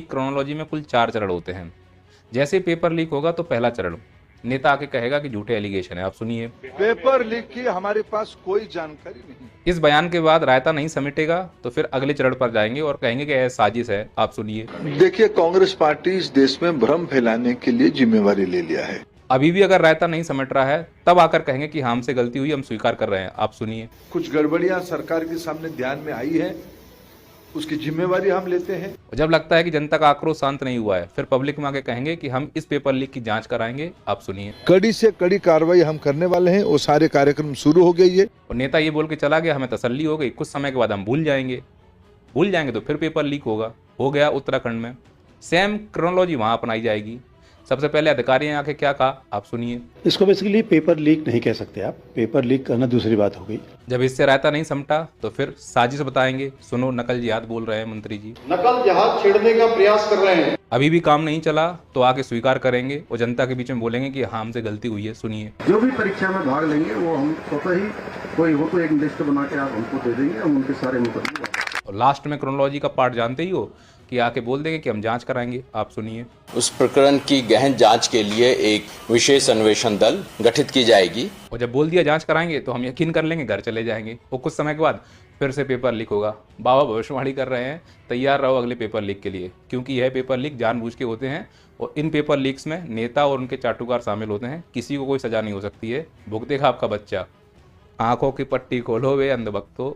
Chronology में कुल 4 चरण होते हैं। जैसे पेपर लीक होगा तो पहला चरण, नेता आके कहेगा कि झूठे एलिगेशन है, आप सुनिए। पेपर लीक की हमारे पास कोई जानकारी नहीं। इस बयान के बाद रायता नहीं समेटेगा तो फिर अगले चरण पर जाएंगे और कहेंगे कि यह साजिश है, आप सुनिए। देखिए, कांग्रेस पार्टी इस देश में भ्रम फैलाने के लिए जिम्मेवारी ले लिया है। अभी भी अगर रायता नहीं समेट रहा है तब आकर कहेंगे कि हमसे गलती हुई, हम स्वीकार कर रहे हैं, आप सुनिए। कुछ गड़बड़ियां सरकार के सामने ध्यान में आई है, उसकी जिम्मेवारी हम लेते हैं। जब लगता है कि जनता का आक्रोश शांत नहीं हुआ है फिर पब्लिक में आके कहेंगे कि हम इस पेपर लीक की जांच कराएंगे, आप सुनिए। कड़ी से कड़ी कार्रवाई हम करने वाले हैं। वो सारे कार्यक्रम शुरू हो गई है। और नेता ये बोल के चला गया, हमें तसल्ली हो गई, कुछ समय के बाद हम भूल जाएंगे तो फिर पेपर लीक होगा। हो गया उत्तराखंड में, सेम क्रोनोलॉजी वहां अपनाई जाएगी। सबसे पहले अधिकारी ने आके क्या कहा, आप सुनिए। इसको बेसिकली पेपर लीक नहीं कह सकते आप, पेपर लीक करना दूसरी बात हो गई। जब इससे रायता नहीं समटा तो फिर साजिश बताएंगे। सुनो, नकल जिहाद बोल रहे हैं मंत्री जी, नकल जिहाद छेड़ने का प्रयास कर रहे हैं। अभी भी काम नहीं चला तो आके स्वीकार करेंगे और जनता के बीच में बोलेंगे कि हाँ, हमसे गलती हुई है, सुनिए। जो भी परीक्षा में भाग लेंगे वो हम स्वतः ही, कोई हो तो एक लिस्ट बना के आप हमको दे देंगे, हम उनके सारे मुकदमे। और लास्ट में क्रोनोलॉजी का पार्ट जानते ही हो कि आके बोल देंगे कि हम जांच कराएंगे, आप सुनिए। उस प्रकरण की गहन जांच के लिए एक विशेष अन्वेषण दल गठित की जाएगी। और जब बोल दिया जांच कराएंगे तो हम यकीन कर लेंगे, घर चले जाएंगे। और कुछ समय के बाद फिर से पेपर लीक होगा। बाबा भविष्यवाणी कर रहे हैं, तैयार रहो अगले पेपर लीक के लिए, क्योंकि यह पेपर लीक जानबूझ के होते हैं और इन पेपर लीक्स में नेता और उनके चाटुकार शामिल होते हैं। किसी को कोई सजा नहीं हो सकती है, भुगतेगा आपका बच्चा। आंखों की पट्टी खोलो वे अंधभक्तों।